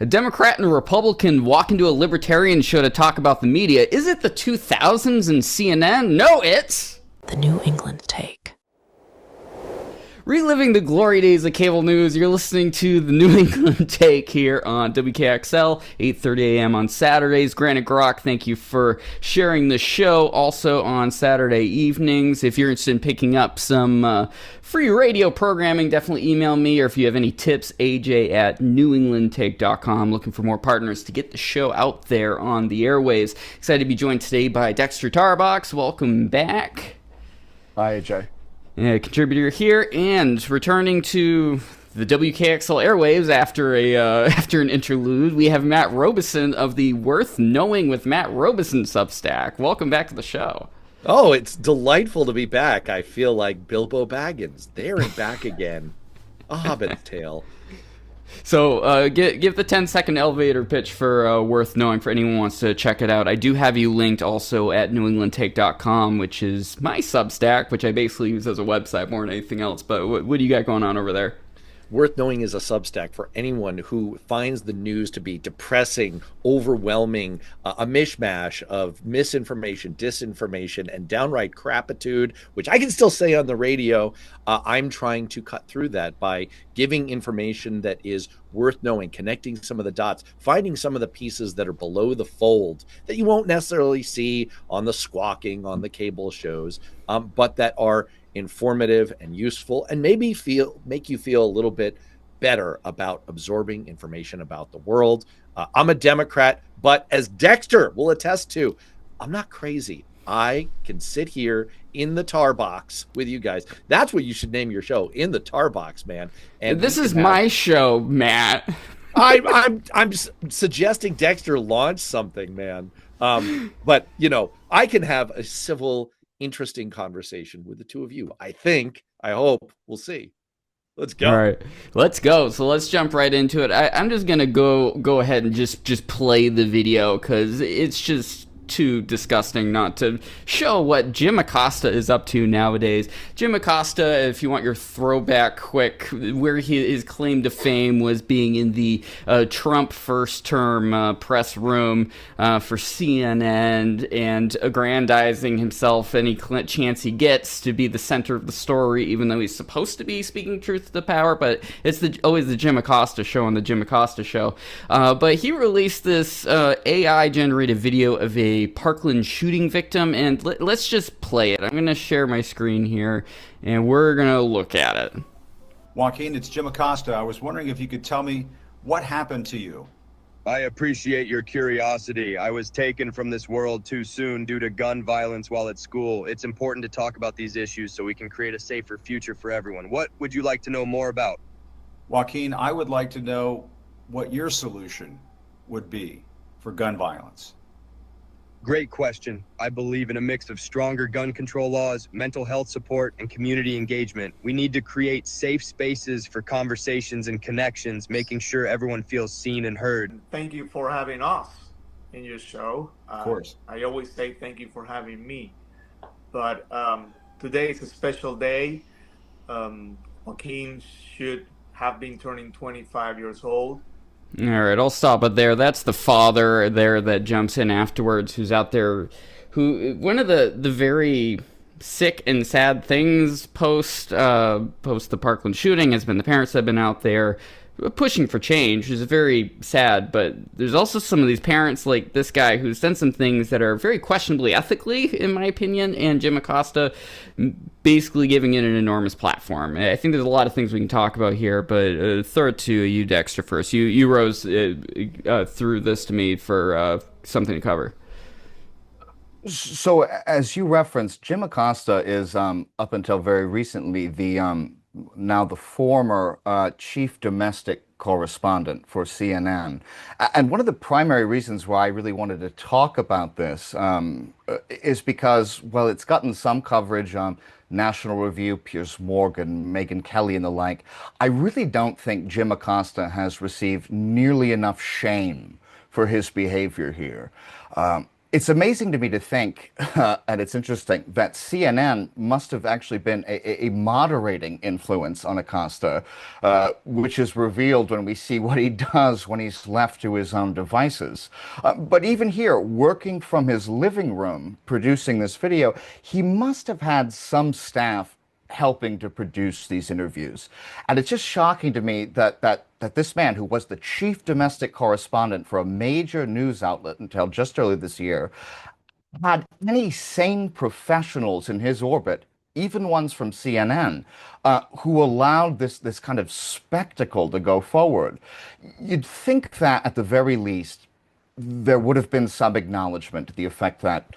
A Democrat and a Republican walk into a libertarian show to talk about the media. Is it the 2000s and CNN? No, it's the New England take. Reliving the glory days of cable news, you're listening to the New England Take here on WKXL, 8:30 a.m. on Saturdays. Granite Grok, thank you for sharing the show. Also on Saturday evenings, if you're interested in picking up some free radio programming, definitely email me, or if you have any tips, aj@newenglandtake.com. Looking for more partners to get the show out there on the airwaves. Excited to be joined today by Dexter Tarbox. Welcome back. Hi, AJ. Contributor here, and returning to the WKXL airwaves after an interlude, we have Matt Robison of the Worth Knowing with Matt Robison Substack. Welcome back to the show. Oh, it's delightful to be back. I feel like Bilbo Baggins, there and back again. A Hobbit's Tale. So give the 10-second elevator pitch for Worth Knowing for anyone who wants to check it out. I do have you linked also at newenglandtake.com, which is my Substack, which I basically use as a website more than anything else. But what do you got going on over there? Worth Knowing is a Substack for anyone who finds the news to be depressing, overwhelming, a mishmash of misinformation, disinformation, and downright crapitude, which I can still say on the radio. I'm trying to cut through that by giving information that is worth knowing, connecting some of the dots, finding some of the pieces that are below the fold that you won't necessarily see on the squawking, on the cable shows, but that are informative and useful, and maybe make you feel a little bit better about absorbing information about the world. I'm a Democrat, but as Dexter will attest to, I'm not crazy. I can sit here in the tar box with you guys. That's what you should name your show, In the Tar Box, man. And this is my show, Matt. I'm suggesting Dexter launch something, man. But I can have a civil, interesting conversation with the two of you. I hope, we'll see. Let's go. All right, let's go. So let's jump right into it. I'm just gonna go ahead and just play the video because it's just too disgusting not to show what Jim Acosta is up to nowadays. Jim Acosta, if you want your throwback quick, where his claim to fame was being in the Trump first term press room for CNN and aggrandizing himself any chance he gets to be the center of the story, even though he's supposed to be speaking truth to power. But it's always the Jim Acosta Show on the Jim Acosta Show. But he released this AI generated video of a Parkland shooting victim, and let's just play it. I'm going to share my screen here, and we're going to look at it. Joaquin, it's Jim Acosta. I was wondering if you could tell me what happened to you. I appreciate your curiosity. I was taken from this world too soon due to gun violence while at school. It's important to talk about these issues so we can create a safer future for everyone. What would you like to know more about? Joaquin, I would like to know what your solution would be for gun violence. Great question. I believe in a mix of stronger gun control laws, mental health support, and community engagement. We need to create safe spaces for conversations and connections, making sure everyone feels seen and heard. Thank you for having us in your show. Of course. I always say thank you for having me. But today is a special day. Joaquin should have been turning 25 years old. All right, I'll stop it there. That's the father there that jumps in afterwards, who's out there, who one of the very sick and sad things post the Parkland shooting has been the parents that have been out there pushing for change, which is very sad. But there's also some of these parents like this guy who's done some things that are very questionably ethically, in my opinion, and Jim Acosta basically giving it an enormous platform. I think there's a lot of things we can talk about here, but throw it to you, Dexter, first. You rose through this to me for something to cover. So, as you referenced, Jim Acosta is up until very recently now the former chief domestic correspondent for CNN. And one of the primary reasons why I really wanted to talk about this is because, well, it's gotten some coverage on National Review, Piers Morgan, Megyn Kelly, and the like. I really don't think Jim Acosta has received nearly enough shame for his behavior here. It's amazing to me to think, and it's interesting, that CNN must have actually been a moderating influence on Acosta, which is revealed when we see what he does when he's left to his own devices. But even here, working from his living room, producing this video, he must have had some staff helping to produce these interviews. And it's just shocking to me that this man, who was the chief domestic correspondent for a major news outlet until just earlier this year, had any sane professionals in his orbit, even ones from CNN, who allowed this kind of spectacle to go forward. You'd think that at the very least, there would have been some acknowledgement to the effect that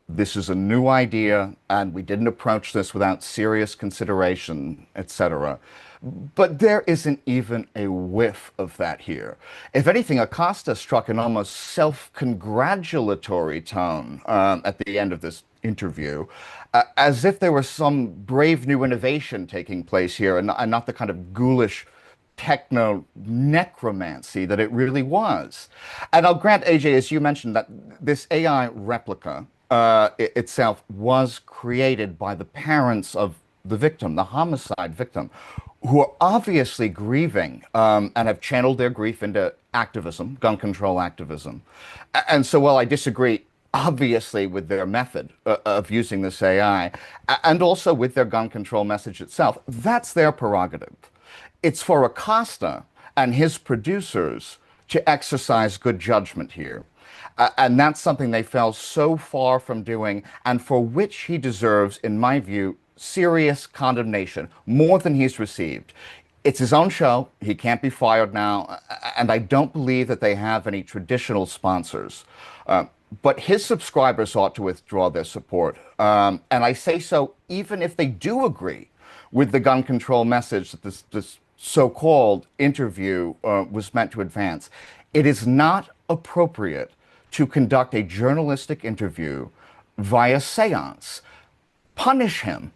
this is a new idea and we didn't approach this without serious consideration, etc. But there isn't even a whiff of that here. If anything, Acosta struck an almost self-congratulatory tone at the end of this interview, as if there was some brave new innovation taking place here and not the kind of ghoulish techno necromancy that it really was. And I'll grant, AJ, as you mentioned, that this AI replica itself was created by the parents of the victim, the homicide victim, who are obviously grieving and have channeled their grief into activism, gun control activism. And so while I disagree, obviously, with their method of using this AI and also with their gun control message itself, that's their prerogative. It's for Acosta and his producers to exercise good judgment here. And that's something they fell so far from doing, and for which he deserves, in my view, serious condemnation, more than he's received. It's his own show. He can't be fired now. And I don't believe that they have any traditional sponsors. But his subscribers ought to withdraw their support. And I say so even if they do agree with the gun control message that this so-called interview was meant to advance. It is not appropriate to conduct a journalistic interview via seance. Punish him.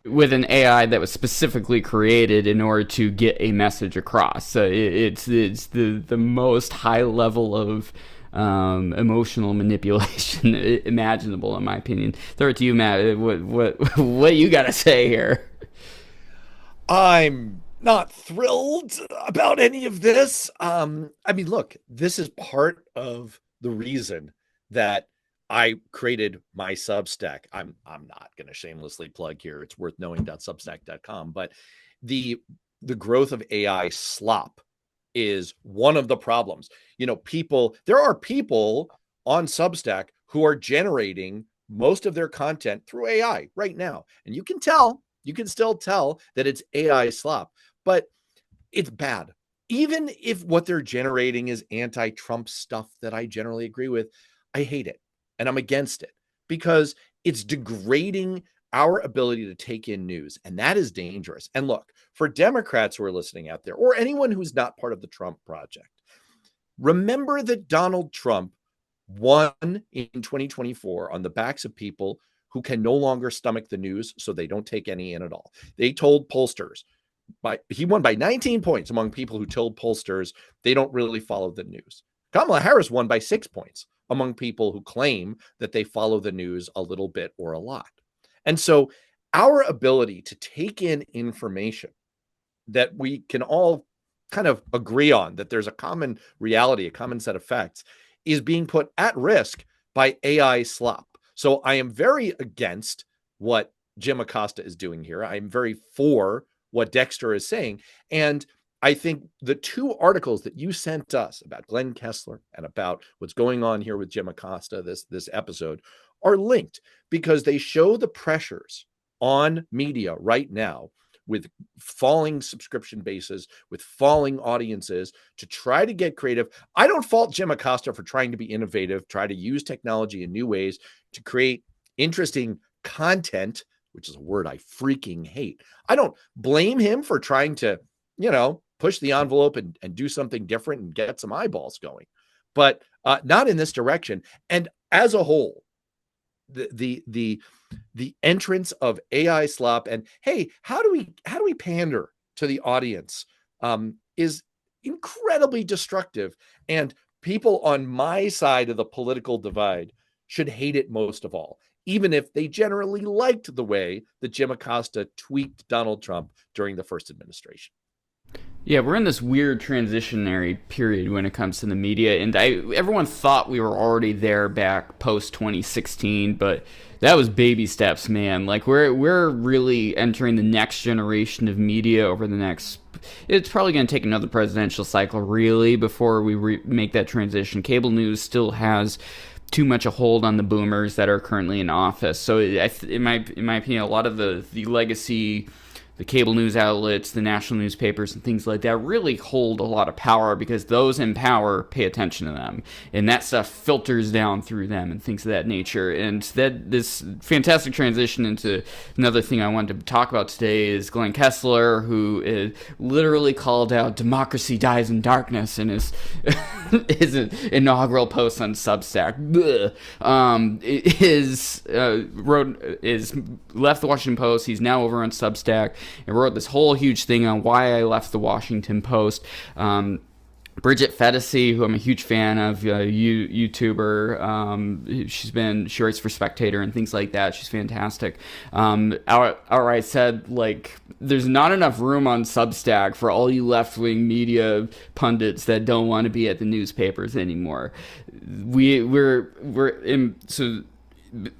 With an AI that was specifically created in order to get a message across. So it's the most high level of emotional manipulation imaginable, in my opinion. Throw it to you, Matt. What you got to say here? I'm not thrilled about any of this. I mean, look, this is part of the reason that I created my Substack. I'm not going to shamelessly plug here. It's worth knowing.substack.com. But the growth of AI slop is one of the problems. You know, there are people on Substack who are generating most of their content through AI right now. And you can still tell that it's AI slop, but it's bad. Even if what they're generating is anti-Trump stuff that I generally agree with, I hate it. And I'm against it because it's degrading our ability to take in news. And that is dangerous. And look, for Democrats who are listening out there, or anyone who's not part of the Trump project, remember that Donald Trump won in 2024 on the backs of people who can no longer stomach the news, so they don't take any in at all. They told pollsters, he won by 19 points among people who told pollsters they don't really follow the news. Kamala Harris won by 6 points among people who claim that they follow the news a little bit or a lot. And so our ability to take in information that we can all kind of agree on, that there's a common reality, a common set of facts, is being put at risk by AI slop. So I am very against what Jim Acosta is doing here. I'm very for what Dexter is saying. And I think the two articles that you sent us about Glenn Kessler and about what's going on here with Jim Acosta, this episode, are linked because they show the pressures on media right now with falling subscription bases, with falling audiences, to try to get creative. I don't fault Jim Acosta for trying to be innovative, try to use technology in new ways to create interesting content, which is a word I freaking hate. I don't blame him for trying to, push the envelope and do something different and get some eyeballs going, but not in this direction. And as a whole, the entrance of AI slop and, hey, how do we pander to the audience is incredibly destructive. And people on my side of the political divide should hate it most of all, even if they generally liked the way that Jim Acosta tweaked Donald Trump during the first administration. Yeah, we're in this weird transitionary period when it comes to the media, and everyone thought we were already there back post 2016, but that was baby steps, man. Like we're really entering the next generation of media over the next. It's probably going to take another presidential cycle, really, before we make that transition. Cable news still has too much a hold on the boomers that are currently in office. So in my opinion, a lot of the legacy, the cable news outlets, the national newspapers, and things like that really hold a lot of power because those in power pay attention to them, and that stuff filters down through them and things of that nature. And that this fantastic transition into another thing I wanted to talk about today is Glenn Kessler, who literally called out "democracy dies in darkness" in his his inaugural post on Substack. Is left the Washington Post. He's now over on Substack. I wrote this whole huge thing on why I left the Washington Post. Bridget Fedesi, who I'm a huge fan of, YouTuber, she writes for Spectator and things like that. She's fantastic. Outright said, like, there's not enough room on Substack for all you left-wing media pundits that don't want to be at the newspapers anymore. So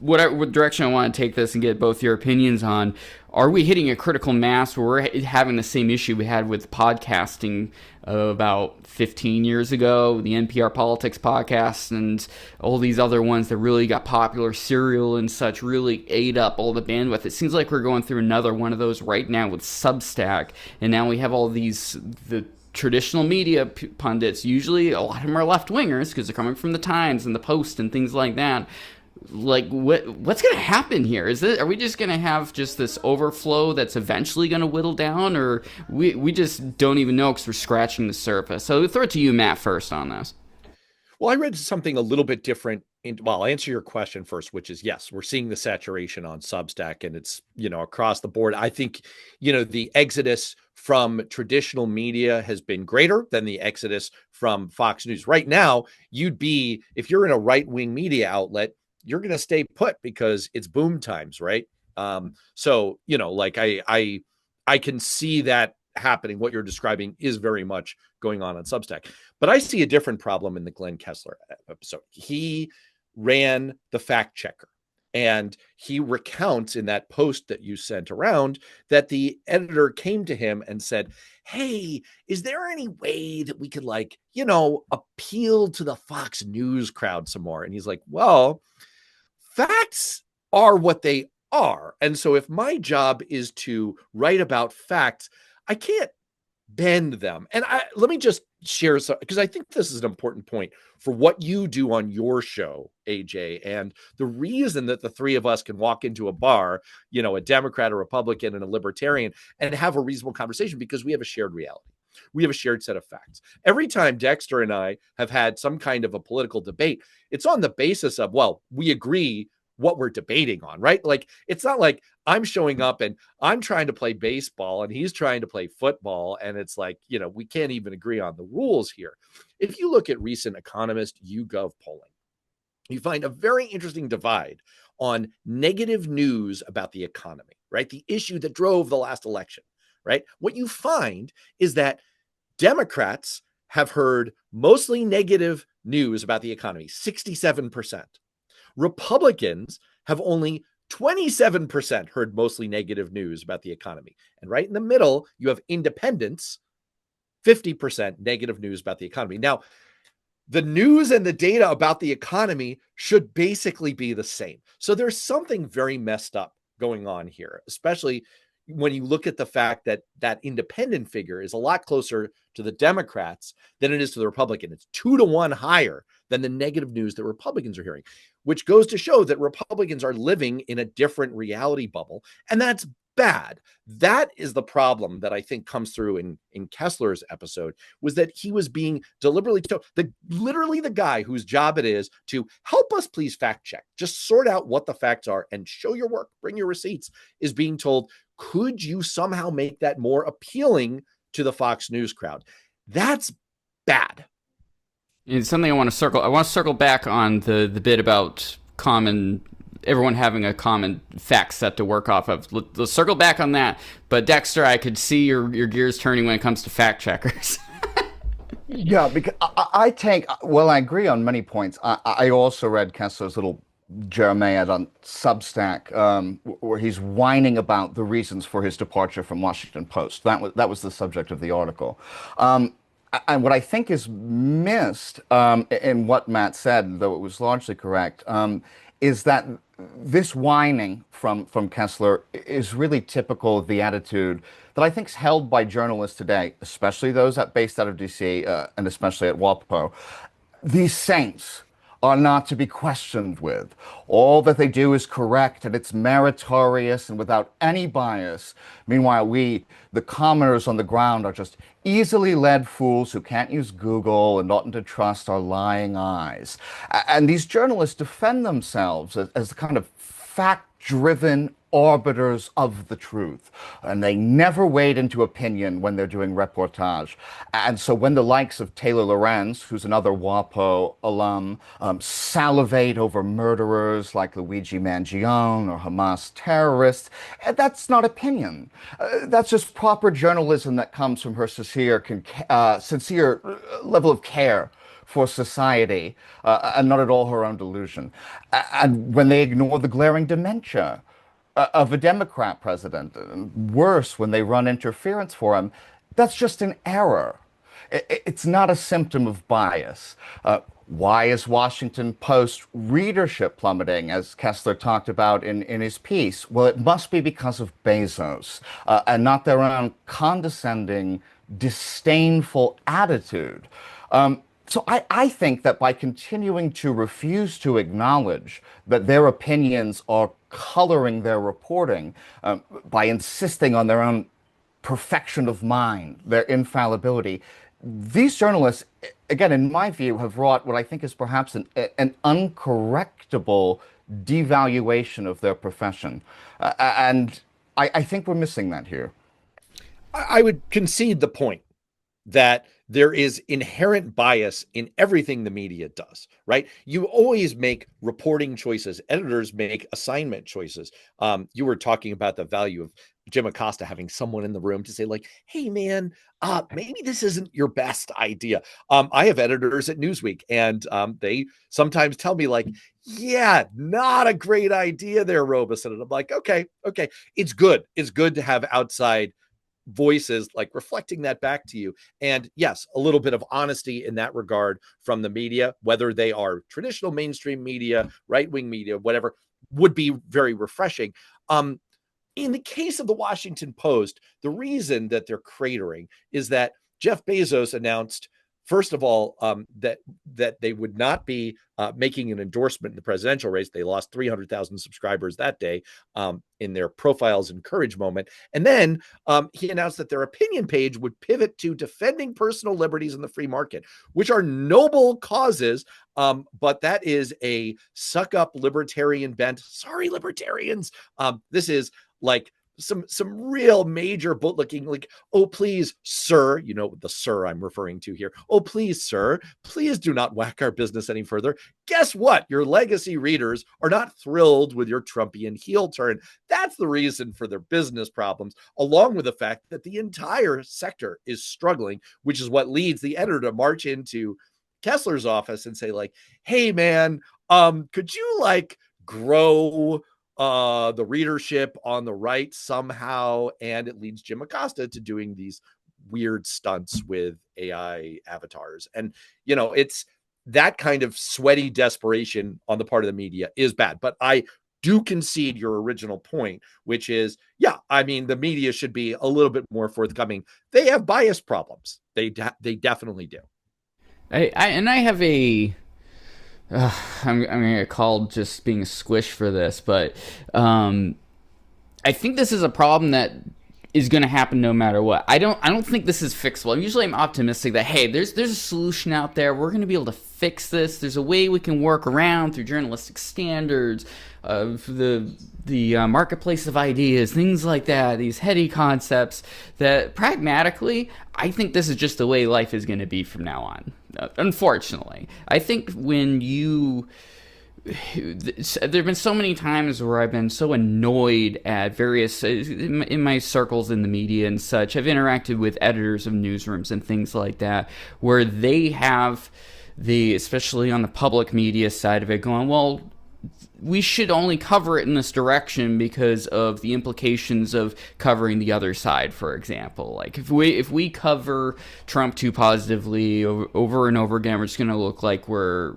what direction I want to take this and get both your opinions on. Are we hitting a critical mass where we're having the same issue we had with podcasting about 15 years ago, the NPR Politics podcast and all these other ones that really got popular, Serial and such, really ate up all the bandwidth? It seems like we're going through another one of those right now with Substack, and now we have all the traditional media pundits. Usually a lot of them are left-wingers because they're coming from the Times and the Post and things like that. Like, what's going to happen here? Are we just going to have just this overflow that's eventually going to whittle down, or we just don't even know because we're scratching the surface? So I'll throw it to you, Matt, first on this. Well, I read something a little bit different. I'll answer your question first, which is, yes, we're seeing the saturation on Substack, and it's, across the board. I think, the exodus from traditional media has been greater than the exodus from Fox News. Right now, if you're in a right-wing media outlet, you're going to stay put because it's boom times, right? So, I can see that happening. What you're describing is very much going on Substack. But I see a different problem in the Glenn Kessler episode. He ran the fact checker, and he recounts in that post that you sent around that the editor came to him and said, hey, is there any way that we could appeal to the Fox News crowd some more? And he's like, well, facts are what they are. And so if my job is to write about facts, I can't bend them. And let me just share some, because I think this is an important point for what you do on your show, AJ. And the reason that the three of us can walk into a bar, a Democrat, a Republican, and a Libertarian, and have a reasonable conversation, because we have a shared reality. We have a shared set of facts. Every time Dexter and I have had some kind of a political debate, it's on the basis of, well, we agree what we're debating on, right? Like, it's not like I'm showing up and I'm trying to play baseball and he's trying to play football. And it's like, we can't even agree on the rules here. If you look at recent Economist YouGov polling, you find a very interesting divide on negative news about the economy, right? The issue that drove the last election, right? What you find is that Democrats have heard mostly negative news about the economy, 67%. Republicans have only 27% heard mostly negative news about the economy. And right in the middle, you have independents, 50% negative news about the economy. Now, the news and the data about the economy should basically be the same. So there's something very messed up going on here, especially when you look at the fact that that independent figure is a lot closer to the Democrats than it is to the Republican. It's 2-to-1 higher than the negative news that Republicans are hearing, which goes to show that Republicans are living in a different reality bubble. And that's bad. That is the problem that I think comes through in Kessler's episode, was that he was being deliberately told, literally the guy whose job it is to help us please fact check, just sort out what the facts are and show your work, bring your receipts, is being told, could you somehow make that more appealing to the Fox News crowd? That's bad. It's something I want to circle. I want to circle back on the bit about everyone having a common fact set to work off of. Let's circle back on that. But Dexter, I could see your gears turning when it comes to fact checkers. Yeah, because I agree on many points. I also read Kessler's little Jeremiad on Substack, where he's whining about the reasons for his departure from Washington Post. That was the subject of the article. And what I think is missed in what Matt said, though it was largely correct, is that this whining from Kessler is really typical of the attitude that I think is held by journalists today, especially those based out of D.C. And especially at WAPO. These saints are not to be questioned with. All that they do is correct, and it's meritorious and without any bias. Meanwhile, we, the commoners on the ground, are just easily led fools who can't use Google and oughtn't to trust our lying eyes. And these journalists defend themselves as the kind of fact-driven arbiters of the truth, and they never wade into opinion when they're doing reportage. And so when the likes of Taylor Lorenz, who's another WAPO alum, salivate over murderers like Luigi Mangione or Hamas terrorists, that's not opinion. That's just proper journalism that comes from her sincere level of care for society, and not at all her own delusion. And when they ignore the glaring dementia of a Democrat president, and worse, when they run interference for him, that's just an error. It's not a symptom of bias. Why is Washington Post readership plummeting, as Kessler talked about in his piece? Well, it must be because of Bezos, and not their own condescending, disdainful attitude. So I think that by continuing to refuse to acknowledge that their opinions are coloring their reporting, by insisting on their own perfection of mind, their infallibility, these journalists, again, in my view, have wrought what I think is perhaps an uncorrectable devaluation of their profession. And I think we're missing that here. I would concede the point that there is inherent bias in everything the media does, right? You always make reporting choices. Editors make assignment choices. You were talking about the value of Jim Acosta having someone in the room to say, like, hey, man, maybe this isn't your best idea. I have editors at Newsweek, and they sometimes tell me, like, yeah, not a great idea there, Robison. And I'm like, okay. It's good. It's good to have outside voices like reflecting that back to you. And yes, a little bit of honesty in that regard from the media, whether they are traditional mainstream media, right-wing media, whatever, would be very refreshing. In the case of the Washington Post, the reason that they're cratering is that Jeff Bezos announced, first of all, that they would not be making an endorsement in the presidential race. They lost 300,000 subscribers that day in their Profiles and Courage moment. And then he announced that their opinion page would pivot to defending personal liberties in the free market, which are noble causes, but that is a suck-up libertarian bent. Sorry, libertarians. This is like some real major bootlicking, like, oh, please, sir, you know, the sir I'm referring to here. Oh, please, sir, please do not whack our business any further. Guess what? Your legacy readers are not thrilled with your Trumpian heel turn. That's the reason for their business problems, along with the fact that the entire sector is struggling, which is what leads the editor to march into Kessler's office and say, like, hey, man, could you like grow the readership on the right somehow? And it leads Jim Acosta to doing these weird stunts with AI avatars. And, you know, it's that kind of sweaty desperation on the part of the media is bad. But I do concede your original point, which is, yeah, I mean, the media should be a little bit more forthcoming. They have bias problems. They definitely do. I have a... I'm going to call just being a squish for this, but I think this is a problem that is going to happen no matter what. I don't think this is fixable. Usually I'm optimistic that, hey, there's a solution out there. We're going to be able to fix this. There's a way we can work around through journalistic standards, the marketplace of ideas, things like that, these heady concepts that pragmatically, I think this is just the way life is going to be from now on. Unfortunately, I think when there have been so many times where I've been so annoyed at various, in my circles in the media and such, I've interacted with editors of newsrooms and things like that, where they have especially on the public media side of it, going, well, we should only cover it in this direction because of the implications of covering the other side, for example. Like, if we cover Trump too positively over and over again, we're just going to look like we're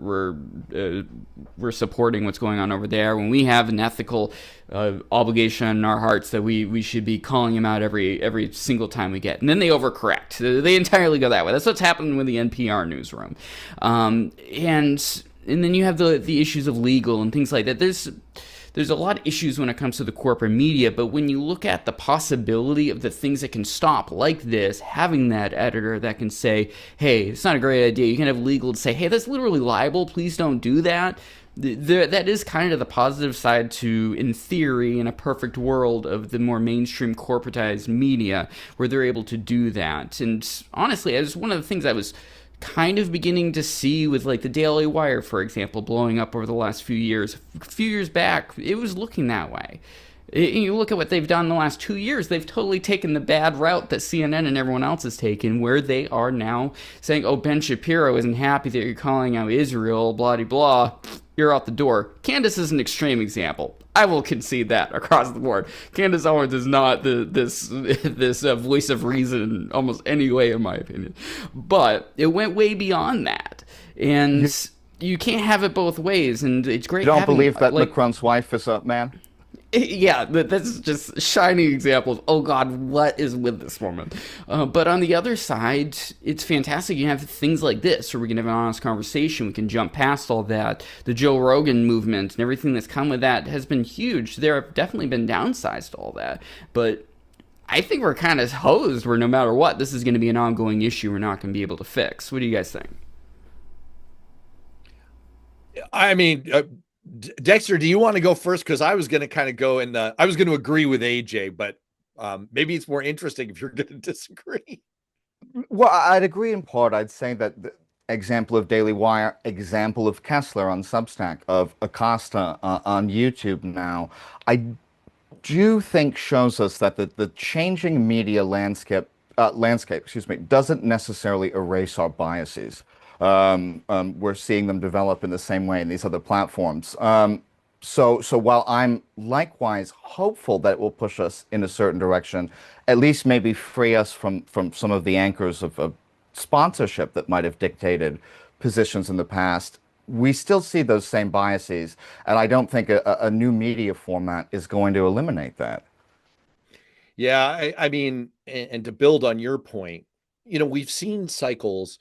supporting what's going on over there, when we have an ethical obligation in our hearts that we should be calling him out every single time we get. And then they overcorrect. They entirely go that way. That's what's happening with the NPR newsroom. And then you have the issues of legal and things like that. There's a lot of issues when it comes to the corporate media, but when you look at the possibility of the things that can stop like this, having that editor that can say, hey, it's not a great idea. You can have legal to say, hey, that's literally libel. Please don't do that. That is kind of the positive side to, in theory, in a perfect world of the more mainstream corporatized media, where they're able to do that. And honestly, it was one of the things I was kind of beginning to see with, like, the Daily Wire, for example, blowing up over the last few years. A few years back, it was looking that way. You look at what they've done in the last 2 years, they've totally taken the bad route that CNN and everyone else has taken, where they are now saying, oh, Ben Shapiro isn't happy that you're calling out Israel, blah-de-blah, you're out the door. Candace is an extreme example. I will concede that across the board. Candace Owens is not this voice of reason in almost any way, in my opinion. But it went way beyond that. And you can't have it both ways, and it's great. You don't believe that Macron's wife is a man? Yeah, that's just shining examples. Oh God, what is with this woman? But on the other side, it's fantastic. You have things like this, where we can have an honest conversation. We can jump past all that. The Joe Rogan movement and everything that's come with that has been huge. There have definitely been downsides to all that, but I think we're kind of hosed where no matter what, this is going to be an ongoing issue we're not going to be able to fix. What do you guys think? I mean, Dexter, do you want to go first? Because I was going to kind of go in I was going to agree with AJ, but maybe it's more interesting if you're going to disagree. Well, I'd agree in part. I'd say that the example of Daily Wire, example of Kessler on Substack, of Acosta on YouTube now, I do think shows us that the changing media landscape, doesn't necessarily erase our biases. We're seeing them develop in the same way in these other platforms. So while I'm likewise hopeful that it will push us in a certain direction, at least maybe free us from some of the anchors of sponsorship that might have dictated positions in the past, we still see those same biases, and I don't think a new media format is going to eliminate that. Yeah, I mean, and to build on your point, we've seen cycles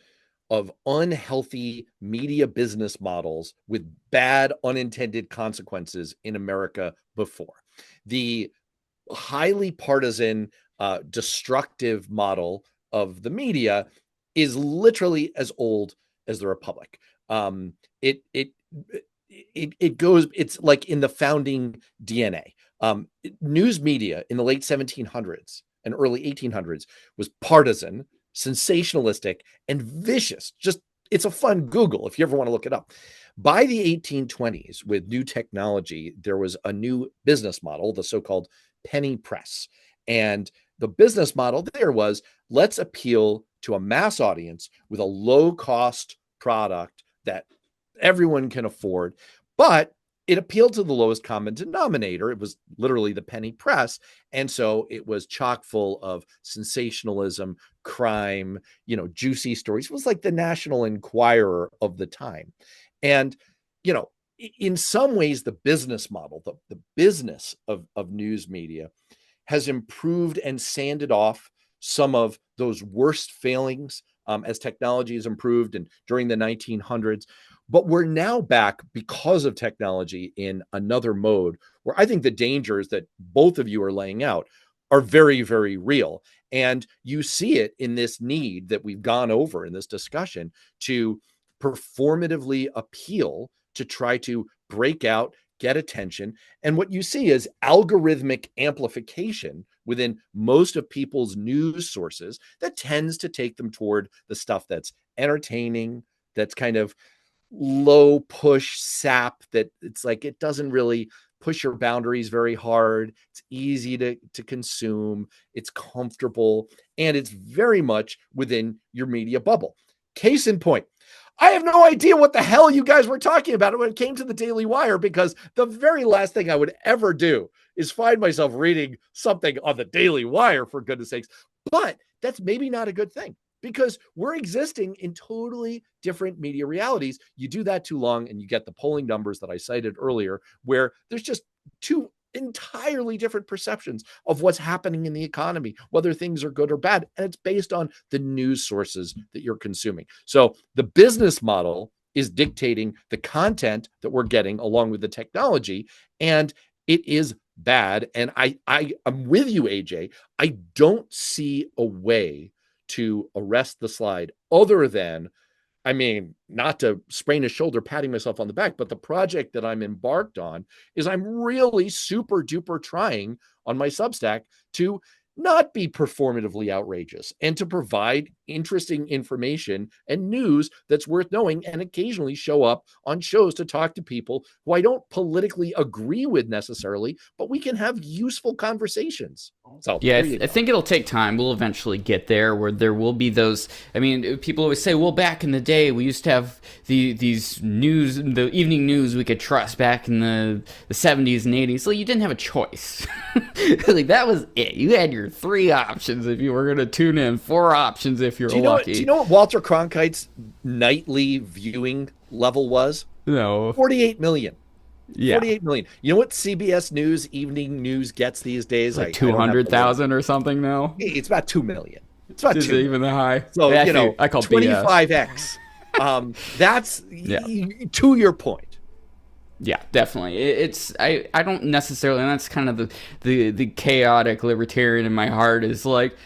of unhealthy media business models with bad unintended consequences in America before. The highly partisan, destructive model of the media is literally as old as the Republic. It's like in the founding DNA. News media in the late 1700s and early 1800s was partisan, sensationalistic, and vicious. It's a fun Google if you ever want to look it up. By the 1820s, with new technology, there was a new business model, the so-called penny press. And the business model there was, let's appeal to a mass audience with a low-cost product that everyone can afford. But it appealed to the lowest common denominator. It was literally the penny press. And so it was chock full of sensationalism, crime, juicy stories. It was like the National Enquirer of the time. And, in some ways, the business model, the business of news media has improved and sanded off some of those worst failings as technology has improved and during the 1900s. But we're now back, because of technology, in another mode where I think the dangers that both of you are laying out are very, very real. And you see it in this need that we've gone over in this discussion to performatively appeal, to try to break out, get attention. And what you see is algorithmic amplification within most of people's news sources that tends to take them toward the stuff that's entertaining, that's kind of low push sap, that it's like it doesn't really push your boundaries very hard. It's easy to consume. It's comfortable. And it's very much within your media bubble. Case in point, I have no idea what the hell you guys were talking about when it came to the Daily Wire, because the very last thing I would ever do is find myself reading something on the Daily Wire, for goodness sakes. But that's maybe not a good thing, because we're existing in totally different media realities. You do that too long and you get the polling numbers that I cited earlier, where there's just two entirely different perceptions of what's happening in the economy, whether things are good or bad. And it's based on the news sources that you're consuming. So the business model is dictating the content that we're getting along with the technology. And it is bad. And I'm with you, AJ. I don't see a way to arrest the slide other than, I mean, not to sprain a shoulder patting myself on the back, but the project that I'm embarked on is I'm really super duper trying on my Substack to not be performatively outrageous and to provide interesting information and news that's worth knowing, and occasionally show up on shows to talk to people who I don't politically agree with necessarily, but we can have useful conversations. So yeah, I think it'll take time. We'll eventually get there where there will be those. I mean, people always say, well, back in the day, we used to have these news, the evening news we could trust back in the 70s and 80s. So you didn't have a choice. Like, that was it. You had your 3 options if you were going to tune in, 4 options if you're lucky. Do you know what Walter Cronkite's nightly viewing level was? No. 48 million. Yeah. 48 million. You know what CBS News evening news gets these days? Like 200,000 or something now? It's about 2 million. It's about Is 2 it even that high? So, Actually, I call 25x. That's to your point. Yeah, definitely. I don't necessarily, and that's kind of the chaotic libertarian in my heart, is like,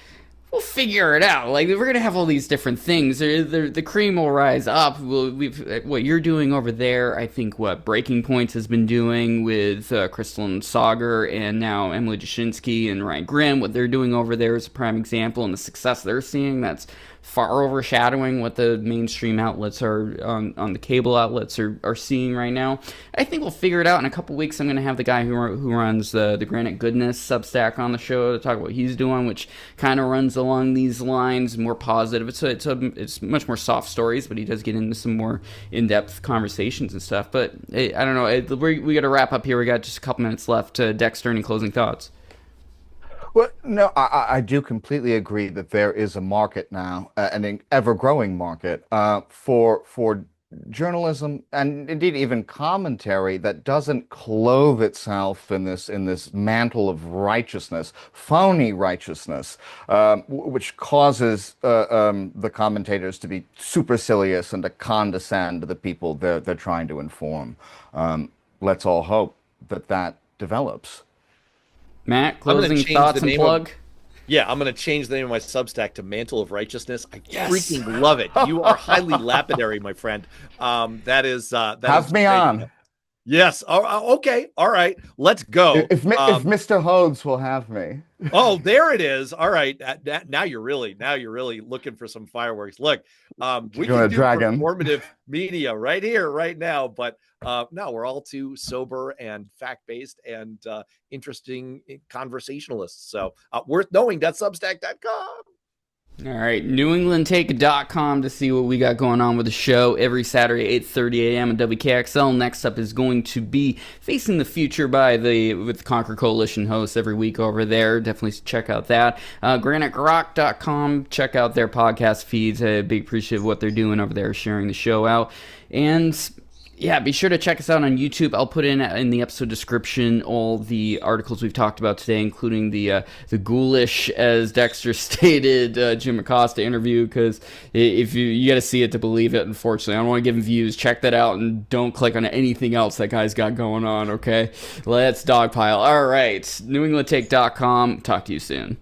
we'll figure it out. Like, we're gonna have all these different things. The cream will rise up. What you're doing over there, I think what Breaking Points has been doing with Crystal Sauger and now Emily Jashinsky and Ryan Grimm, what they're doing over there is a prime example, and the success they're seeing that's far overshadowing what the mainstream outlets are on the cable outlets are seeing right now. I think we'll figure it out in a couple weeks. I'm going to have the guy who runs the Granite Goodness Substack on the show to talk about what he's doing, which kind of runs along these lines, more positive. It's much more soft stories, but he does get into some more in-depth conversations and stuff. But I don't know. We got to wrap up here. We got just a couple minutes left. Dexter, any closing thoughts? Well, no, I do completely agree that there is a market now, an ever-growing market for journalism and indeed even commentary that doesn't clothe itself in this mantle of righteousness, phony righteousness, which causes the commentators to be supercilious and to condescend to the people they're trying to inform. Let's all hope that develops. Matt, closing thoughts and plug? I'm going to change the name of my Substack to Mantle of Righteousness. I freaking love it. You are highly lapidary, my friend. Have me on. Yes. Okay. All right. Let's go. If Mr. Hodes will have me. Oh, there it is. All right. Now you're really looking for some fireworks. Look, we can do performative media right here, right now. But no, we're all too sober and fact-based and interesting conversationalists. So worth knowing. That's Substack.com. All right, NewEnglandTake.com to see what we got going on with the show every Saturday, 8:30 a.m. on WKXL. Next up is going to be Facing the Future with Conquer Coalition hosts every week over there. Definitely check out that. GraniteRock.com, check out their podcast feeds. Big appreciate of what they're doing over there, sharing the show out. And Yeah, be sure to check us out on YouTube. I'll put in the episode description all the articles we've talked about today, including the ghoulish, as Dexter stated, Jim Acosta interview, because if you got to see it to believe it, unfortunately. I don't want to give him views. Check that out and don't click on anything else that guy's got going on, okay? Let's dogpile. All right, NewEnglandTake.com. Talk to you soon.